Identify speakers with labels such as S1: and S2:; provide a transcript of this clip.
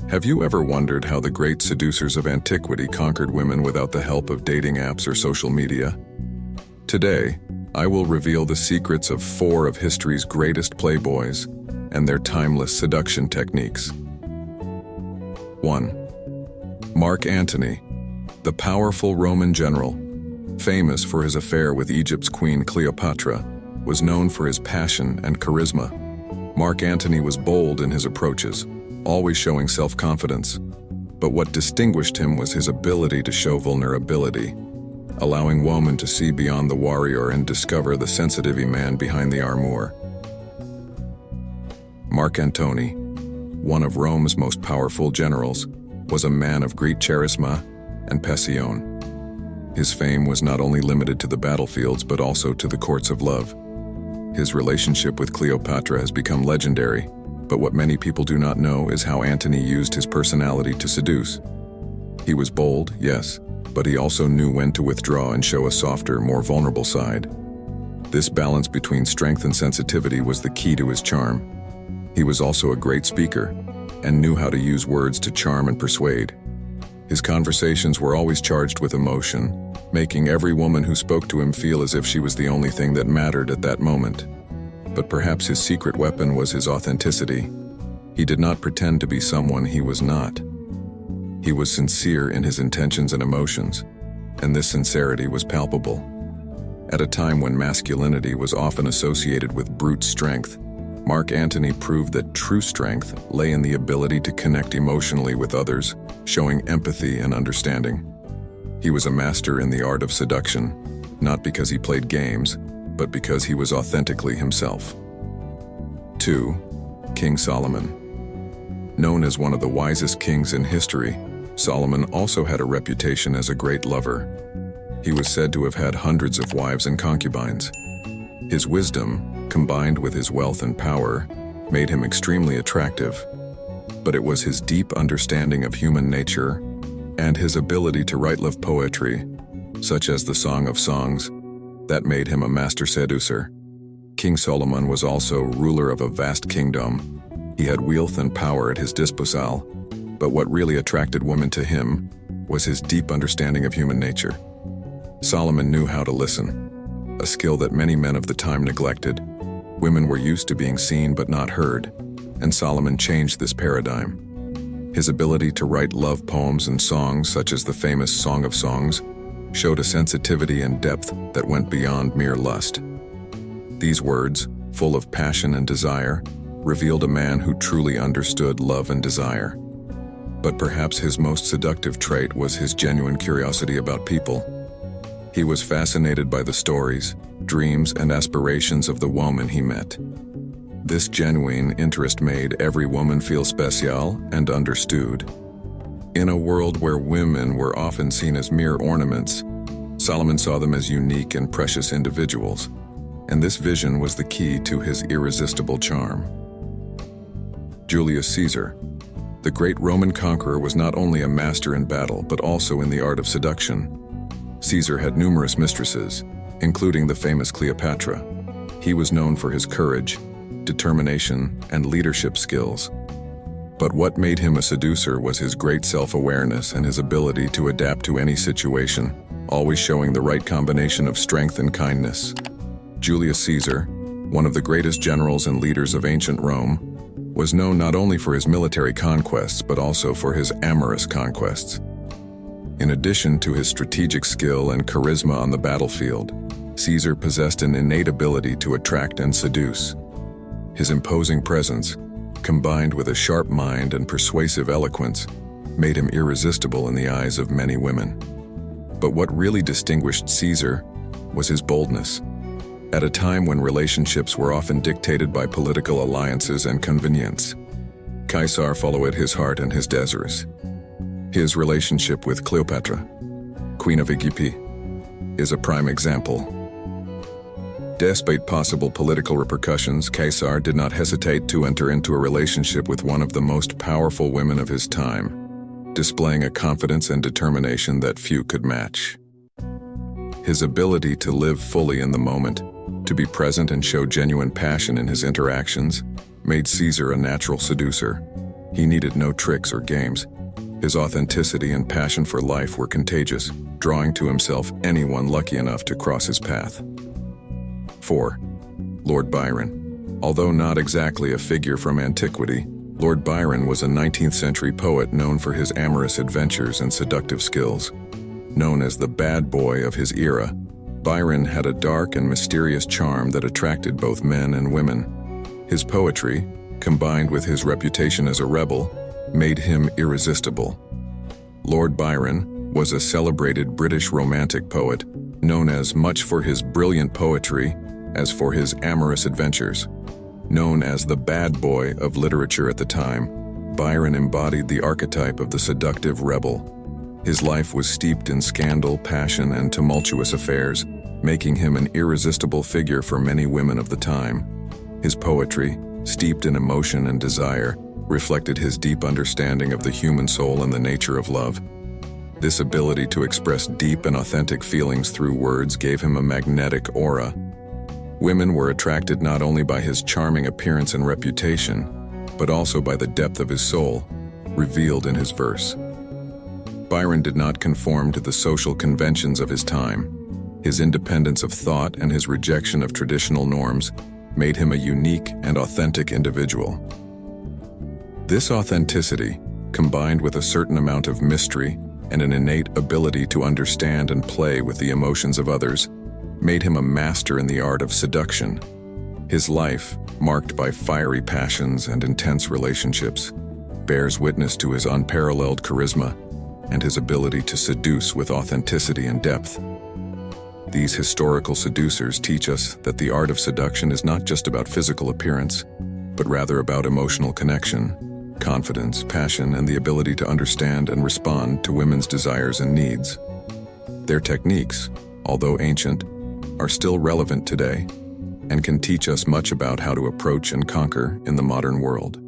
S1: Have you ever wondered how the great seducers of antiquity conquered women without the help of dating apps or social media? Today, I will reveal the secrets of 4 of history's greatest playboys and their timeless seduction techniques. 1. Mark Antony, the powerful Roman general, famous for his affair with Egypt's queen Cleopatra, was known for his passion and charisma. Mark Antony was bold in his approaches, always showing self-confidence. But what distinguished him was his ability to show vulnerability, allowing women to see beyond the warrior and discover the sensitive man behind the armor. Mark Antony, one of Rome's most powerful generals, was a man of great charisma and passion. His fame was not only limited to the battlefields but also to the courts of love. His relationship with Cleopatra has become legendary, but what many people do not know is how Antony used his personality to seduce. He was bold, yes, but he also knew when to withdraw and show a softer, more vulnerable side. This balance between strength and sensitivity was the key to his charm. He was also a great speaker and knew how to use words to charm and persuade. His conversations were always charged with emotion, making every woman who spoke to him feel as if she was the only thing that mattered at that moment. But perhaps his secret weapon was his authenticity. He did not pretend to be someone he was not. He was sincere in his intentions and emotions, and this sincerity was palpable. At a time when masculinity was often associated with brute strength, Mark Antony proved that true strength lay in the ability to connect emotionally with others, showing empathy and understanding. He was a master in the art of seduction, not because he played games, but because he was authentically himself. 2. King Solomon. Known as one of the wisest kings in history, Solomon also had a reputation as a great lover. He was said to have had hundreds of wives and concubines. His wisdom, combined with his wealth and power, made him extremely attractive. But it was his deep understanding of human nature and his ability to write love poetry, such as the Song of Songs, that made him a master seducer. King Solomon was also ruler of a vast kingdom. He had wealth and power at his disposal, but what really attracted women to him was his deep understanding of human nature. Solomon knew how to listen, a skill that many men of the time neglected. Women were used to being seen but not heard, and Solomon changed this paradigm. His ability to write love poems and songs, such as the famous Song of Songs, showed a sensitivity and depth that went beyond mere lust. These words, full of passion and desire, revealed a man who truly understood love and desire. But perhaps his most seductive trait was his genuine curiosity about people. He was fascinated by the stories, dreams, and aspirations of the woman he met. This genuine interest made every woman feel special and understood. In a world where women were often seen as mere ornaments, Solomon saw them as unique and precious individuals, and this vision was the key to his irresistible charm. Julius Caesar, the great Roman conqueror, was not only a master in battle but also in the art of seduction. Caesar had numerous mistresses, including the famous Cleopatra. He was known for his courage, determination, and leadership skills. But what made him a seducer was his great self-awareness and his ability to adapt to any situation, always showing the right combination of strength and kindness. Julius Caesar, one of the greatest generals and leaders of ancient Rome, was known not only for his military conquests but also for his amorous conquests. In addition to his strategic skill and charisma on the battlefield, Caesar possessed an innate ability to attract and seduce. His imposing presence, combined with a sharp mind and persuasive eloquence, made him irresistible in the eyes of many women. But what really distinguished Caesar was his boldness. At a time when relationships were often dictated by political alliances and convenience, Caesar followed his heart and his desires. His relationship with Cleopatra, Queen of Egypt, is a prime example. Despite possible political repercussions, Caesar did not hesitate to enter into a relationship with one of the most powerful women of his time, displaying a confidence and determination that few could match. His ability to live fully in the moment, to be present and show genuine passion in his interactions, made Caesar a natural seducer. He needed no tricks or games. His authenticity and passion for life were contagious, drawing to himself anyone lucky enough to cross his path. 4. Lord Byron. Although not exactly a figure from antiquity, Lord Byron was a 19th century poet known for his amorous adventures and seductive skills. Known as the bad boy of his era, Byron had a dark and mysterious charm that attracted both men and women. His poetry, combined with his reputation as a rebel, made him irresistible. Lord Byron was a celebrated British Romantic poet, known as much for his brilliant poetry as for his amorous adventures. Known as the bad boy of literature at the time, Byron embodied the archetype of the seductive rebel. His life was steeped in scandal, passion, and tumultuous affairs, making him an irresistible figure for many women of the time. His poetry, steeped in emotion and desire, reflected his deep understanding of the human soul and the nature of love. This ability to express deep and authentic feelings through words gave him a magnetic aura. Women were attracted not only by his charming appearance and reputation, but also by the depth of his soul, revealed in his verse. Byron did not conform to the social conventions of his time. His independence of thought and his rejection of traditional norms made him a unique and authentic individual. This authenticity, combined with a certain amount of mystery and an innate ability to understand and play with the emotions of others, made him a master in the art of seduction. His life, marked by fiery passions and intense relationships, bears witness to his unparalleled charisma and his ability to seduce with authenticity and depth. These historical seducers teach us that the art of seduction is not just about physical appearance, but rather about emotional connection, confidence, passion, and the ability to understand and respond to women's desires and needs. Their techniques, although ancient, are still relevant today and can teach us much about how to approach and conquer in the modern world.